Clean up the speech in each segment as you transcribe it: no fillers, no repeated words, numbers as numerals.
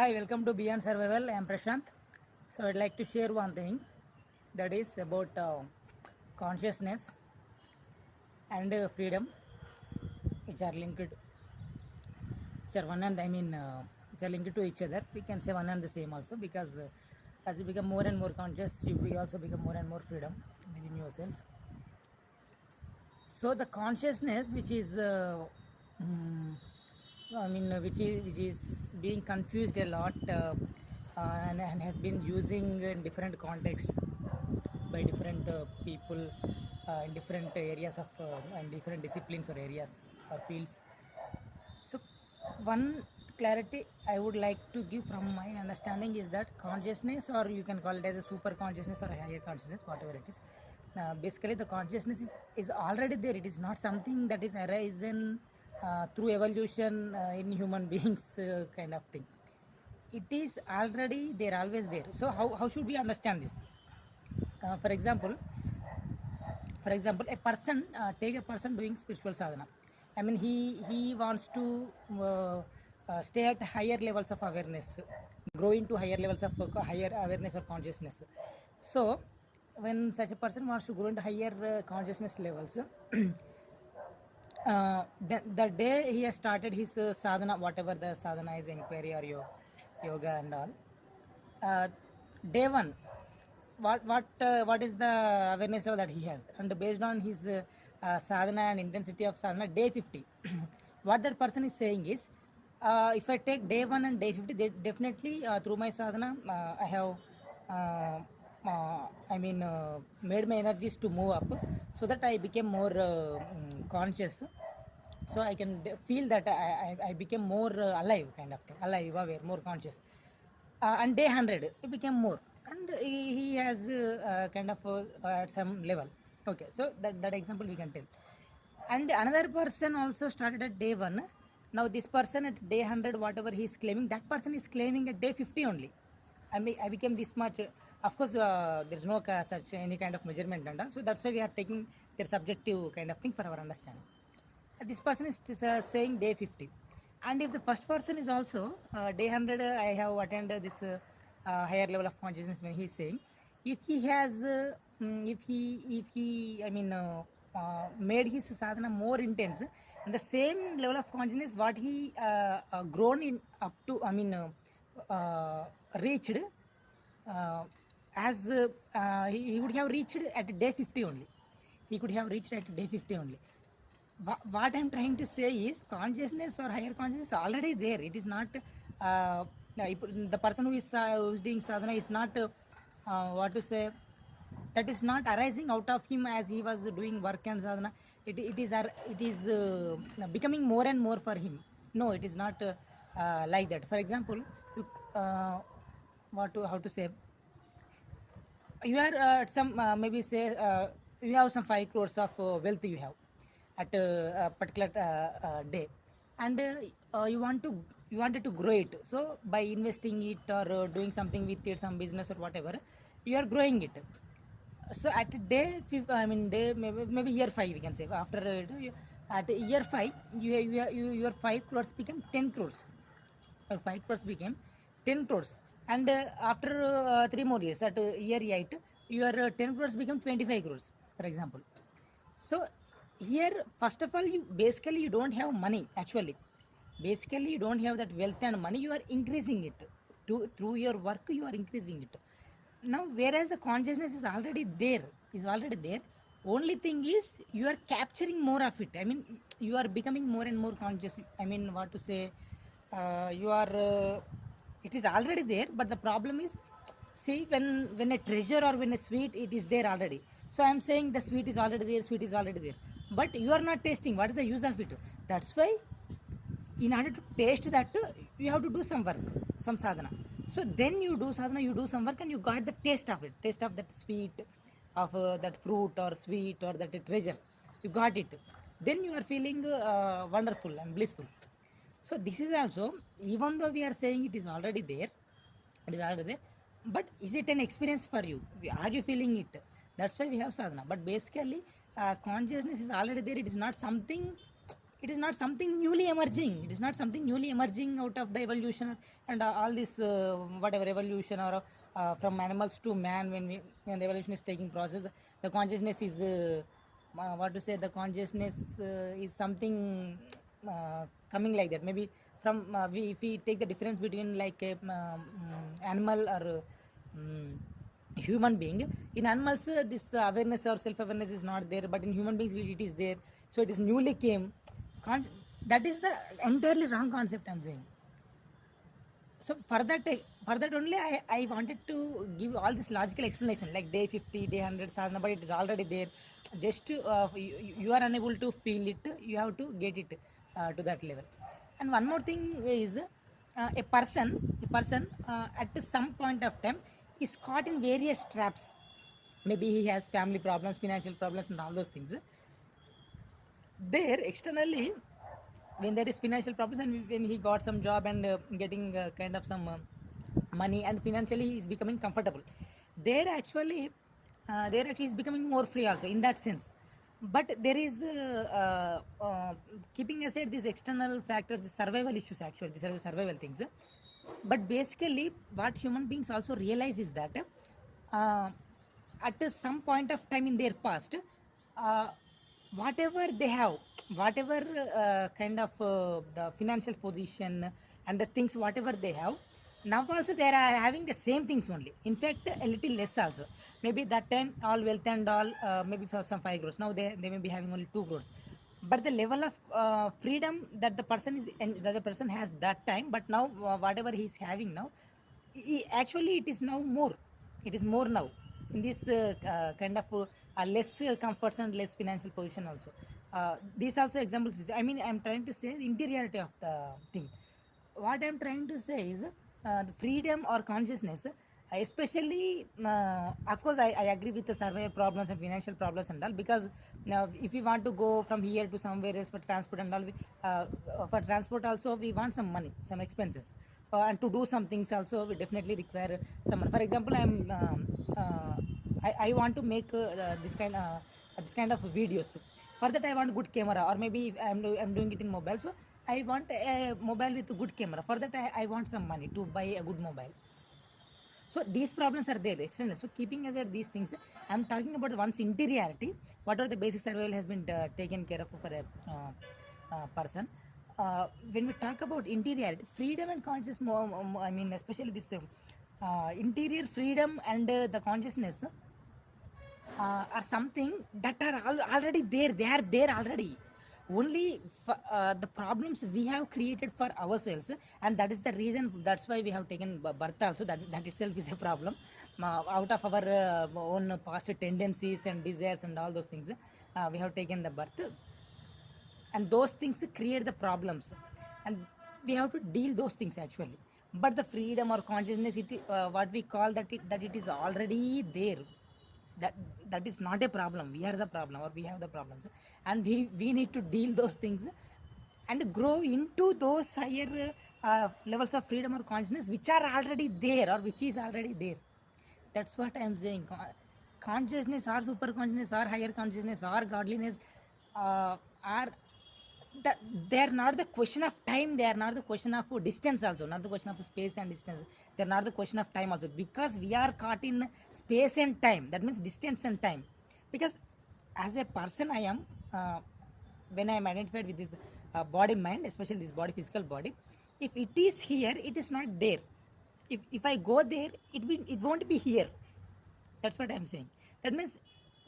Hi, welcome to Beyond Survival. I am Prashant. So, I'd like to share one thing that is about consciousness and freedom, which are linked, which are one and which are linked to each other. We can say one and the same also because as you become more and more conscious, you also become more and more freedom within yourself. So, the consciousness, which is which is being confused a lot and has been using in different contexts by different people in different areas of and different disciplines or areas or fields. So one clarity I would like to give from my understanding is that consciousness, or you can call it as a super consciousness or a higher consciousness, whatever it is. Basically, the consciousness is already there. It is not something that is arisen through evolution in human beings kind of thing. It is already there, always there. So how should we understand this? For example, a person, take a person doing spiritual sadhana. I mean, he wants to stay at higher levels of awareness, grow into higher levels of higher awareness or consciousness. So when such a person wants to grow into higher consciousness levels, the day he has started his sadhana, whatever the sadhana is, inquiry or yoga and all, uh, day one, what is the awareness level that he has, and based on his sadhana and intensity of sadhana, day 50 what that person is saying is, if I take day 1 and day 50, they definitely through my sadhana I have uh, made my energies to move up, so that I became more conscious. So I can feel that I became more alive, kind of thing, alive, aware, more conscious. And day 100 it became more, and he has kind of at some level. Okay, so that example we can tell. And another person also started at day 1. Now this person at day 100, whatever he is claiming, that person is claiming at day 50 only. I became this much. Of course, there's no such any kind of measurement and all. So that's why we are taking their subjective kind of thing for our understanding. This person is saying day 50. And if the first person is also day 100, I have attended this higher level of consciousness, when he is saying, if he has if he made his sadhana more intense, and the same level of consciousness what he grown in up to, reached, as he would have reached at day 50 only. He could have reached at day 50 only. What I'm trying to say is, consciousness or higher consciousness is already there. It is not the person who's doing sadhana is not what to say, that is not arising out of him as he was doing work and sadhana. It is becoming more and more for him. No, it is not like that. For example, you, how to say, you are at some maybe say you have some 5 crores of wealth you have at a particular day, and you wanted to grow it. So by investing it or doing something with it, some business or whatever, you are growing it. So at day day maybe year 5, we can say, after at year 5, your 5 crores became 10 crores, or 5 crores became 10 crores. And after 3 more years, at year 8, your 10 crores become 25 crores, for example. So here, first of all, you don't have money actually. Basically, you don't have that wealth and money. You are increasing it through your work. You are increasing it. Now, whereas the consciousness is already there. Only thing is, you are capturing more of it. I mean, you are becoming more and more conscious. I mean, what to say, you are it is already there, but the problem is, see, when a treasure or when a sweet, it is there already. So I am saying the sweet is already there, but you are not tasting. What is the use of it? That's why, in order to taste that, you have to do some work, some sadhana. So then you do sadhana, you do some work, and you got the taste of it, taste of that sweet, of that fruit or sweet or that treasure. You got it. Then you are feeling wonderful and blissful. So this is also, even though we are saying it is already there, but is it an experience for you? Are you feeling it? That's why we have sadhana. But basically, consciousness is already there. It is not something, it is not something newly emerging. It is not something newly emerging out of the evolution and all this whatever evolution or from animals to man. When the evolution is taking process, the consciousness is what to say, the consciousness is something coming like that. Maybe from if we take the difference between like a animal or human being. In animals this awareness or self awareness is not there, but in human beings it is there. So it is newly came. That is the entirely wrong concept I'm saying. So for that only I wanted to give all this logical explanation like day 50, day 100 sadhana, but it is already there. Just to, you are unable to feel it, you have to get it to that level. And one more thing is a person at some point of time is caught in various traps. Maybe he has family problems, financial problems, and all those things. There externally, when there is financial problems and when he got some job and getting kind of some money and financially he is becoming comfortable, there actually is becoming more free also in that sense. But there is keeping aside these external factors, the survival issues, actually these are the survival things. But basically what human beings also realize is that uh, at some point of time in their past, uh, whatever they have, whatever kind of the financial position and the things whatever they have, now also they are having the same things only, in fact a little less also. Maybe that time all wealth and all maybe for some 5 crores, now they may be having only 2 crores. But the level of freedom that the person is and that the person has that time, but now whatever he is having now, actually it is now more, it is more now in this kind of less comforts and less financial position also. These also examples I mean I'm trying to say the interiority of the thing. What I'm trying to say is the freedom or consciousness, especially of course I agree with the survey problems and financial problems and all, because now if we want to go from here to somewhere else for transport and all, for transport also we want some money, some expenses, and to do some things also we definitely require some money. For example, I want to make this kind of videos. For that I want good camera, or maybe if I'm doing it in mobile, so I want a mobile with a good camera. For that I want some money to buy a good mobile. So these problems are there external. So keeping aside these things, I'm talking about one's interiority. What are the basic survival has been taken care of for a person. When we talk about interiority, freedom and conscious, I mean especially this interior freedom and the consciousness are something that are already there. They are there already. Only the problems we have created for ourselves, and that is the reason. That's why we have taken birth also. That itself is a problem. Out of our own past tendencies and desires and all those things, we have taken the birth, and those things create the problems, and we have to deal those things actually. But the freedom or consciousness, what we call that it is already there. that that is not a problem. We are the problem, or we have the problems, and we need to deal those things and grow into those higher levels of freedom or consciousness which are already there, or which is already there. That's what I am saying. Consciousness or super consciousness or higher consciousness or godliness are that they are not the question of time. They are not the question of distance also, not the question of space and distance. They are not the question of time also, because we are caught in space and time. That means distance and time. Because as a person I am, when I am identified with this body mind, especially this body, physical body, if it is here, it is not there. If I go there, it won't be here. That's what I'm saying. That means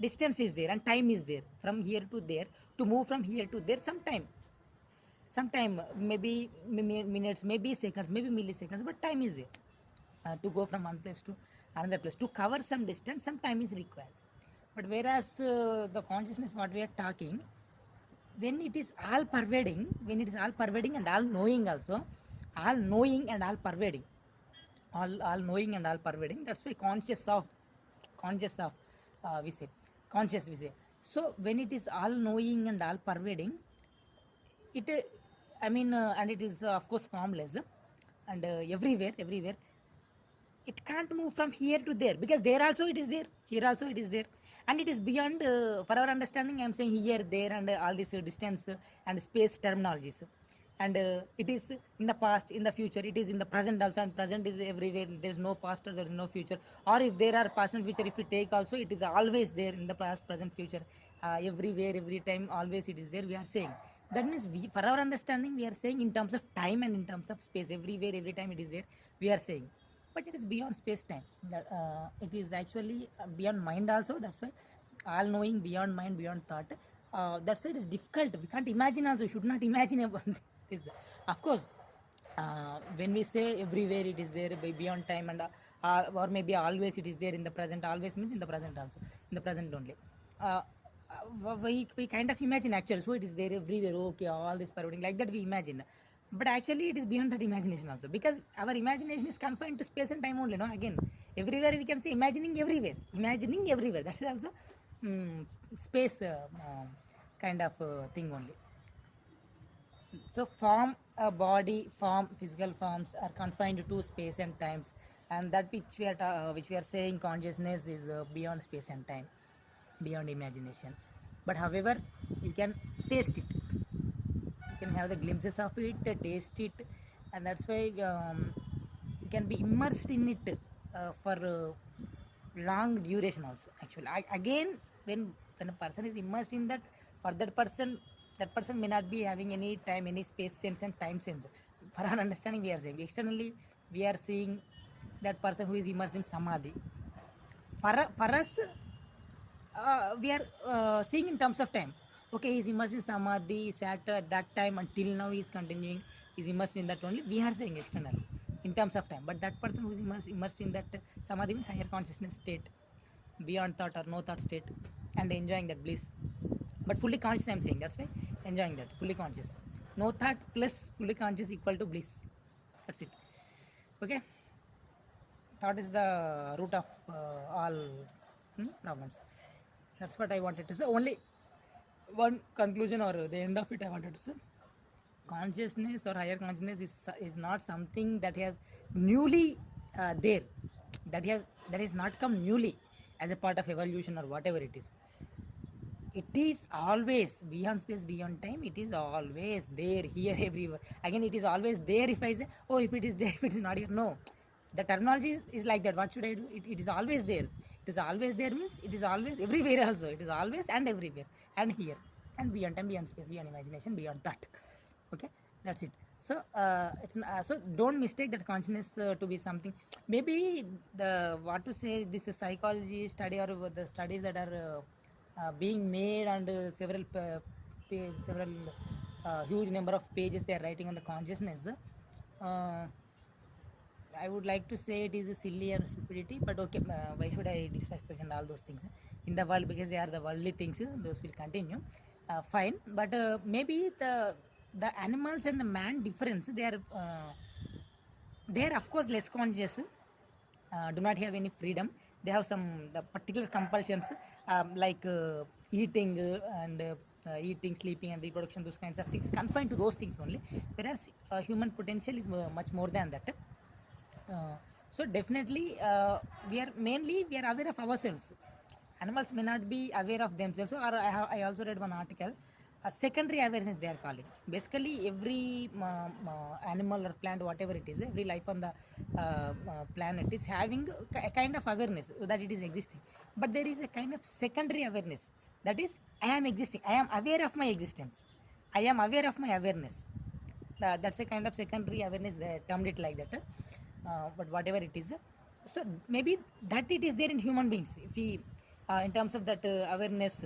distance is there and time is there. From here to there, to move from here to there, sometime maybe minutes, maybe seconds, maybe milliseconds, but time is there. To go from one place to another place, to cover some distance, some time is required. But whereas the consciousness what we are talking, when it is all pervading, and all knowing also, all knowing and all pervading, all knowing and all pervading, that's why conscious of we say conscious, we say. So when it is all knowing and all pervading, it I mean and it is of course formless, and everywhere, it can't move from here to there, because there also it is there, here also it is there. and it is beyond for our understanding. I'm saying here, there, and all this distance and space terminologies, and it is in the past, in the future, it is in the present also, and present is everywhere. There is no past or there is no future, or if there are past and future, if we take also, it is always there in the past, present, future, everywhere, every time, always it is there, we are saying. That means we, for our understanding, we are saying in terms of time and in terms of space, everywhere, every time it is there, we are saying. But it is beyond space time. It is actually beyond mind also. That's why all knowing, beyond mind, beyond thought. That's why it is difficult. We can't imagine also, should not imagine about this. Of course, when we say everywhere it is there, beyond time, and or maybe always it is there in the present. Always means in the present also, in the present only. uh, we kind of imagine actually, so it is there everywhere, okay, all this pervading, like that we imagine. But actually it is beyond that imagination also, because our imagination is confined to space and time only, no? Again, everywhere we can say imagining everywhere, that is also space kind of thing only. So form, body form, physical forms are confined to space and times, and that which we are saying consciousness is beyond space and time, beyond imagination. But however, you can taste it, you can have the glimpses of it, taste it, and that's why you can be immersed in it for long duration also. Actually, again, when a person is immersed in that, for that person, that person may not be having any time, any space sense and time sense. For our understanding, we are saying externally, we are seeing that person who is immersed in samadhi. For us, we are seeing in terms of time. Okay, he's immersed in samadhi, sat at that time until now, he is continuing, he's immersed in that only. We are saying external in terms of time. But that person who is immersed in that samadhi means higher consciousness state, beyond thought or no thought state, and enjoying that bliss. But fully conscious, I'm saying, that's why enjoying that fully conscious. No thought plus fully conscious equal to bliss. That's it. Okay, thought is the root of all problems. That's what I wanted to say. Only one conclusion or the end of it I wanted to say. Consciousness or higher consciousness is not something that has newly there, that has not come newly as a part of evolution or whatever it is. It is always beyond space, beyond time. It is always there, here, everywhere. Again, it is always there. If I say, oh, if it is there, if it is not here, no. The terminology is like that. What should I do? It is always there. It is always there means it is always everywhere also. It is always and everywhere and here and beyond time, beyond space, beyond imagination, beyond that. Okay, that's it. So so don't mistake that consciousness to be something. Maybe the, what to say, this is psychology study or the studies that are being made, and several huge number of pages they are writing on the consciousness. I would like to say it is a silly and stupidity, but okay, why should I disrespect and all those things in the world, because they are the worldly things, those will continue. Fine, but maybe the animals and the man difference, they are of course less conscious, do not have any freedom. They have some the particular compulsions, like eating eating, sleeping and reproduction, those kinds of things, confined to those things only. Whereas human potential is much more than that. So definitely, we are aware of ourselves. Animals may not be aware of themselves. So, or I also read one article, a secondary awareness they are calling. Basically, every animal or plant, whatever it is, every life on the planet is having a kind of awareness that it is existing. But there is a kind of secondary awareness, that is, I am existing, I am aware of my existence, I am aware of my awareness. That's a kind of secondary awareness, they termed it like that. But whatever it is, so maybe that it is there in human beings. If we in terms of that awareness,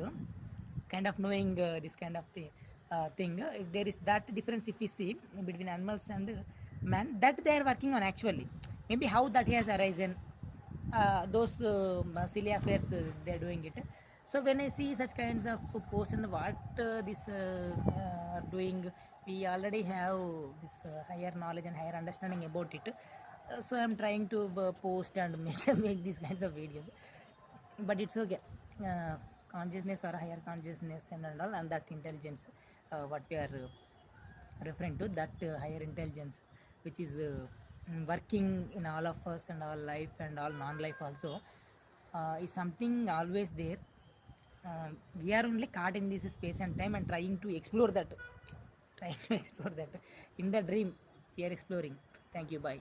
kind of knowing this kind of thing, if there is that difference, if we see between animals and man, that they are working on actually. Maybe how that has arisen, those silly affairs, they are doing it. So when I see such kinds of posts and what this are doing, we already have this higher knowledge and higher understanding about it. So I'm trying to post and make these kinds of videos. But it's okay. Consciousness or higher consciousness and all, and that intelligence, what we are referring to, that higher intelligence which is working in all of us and all life and all non-life also, is something always there. We are only caught in this space and time and trying to explore that. In the dream we are exploring. Thank you, bye.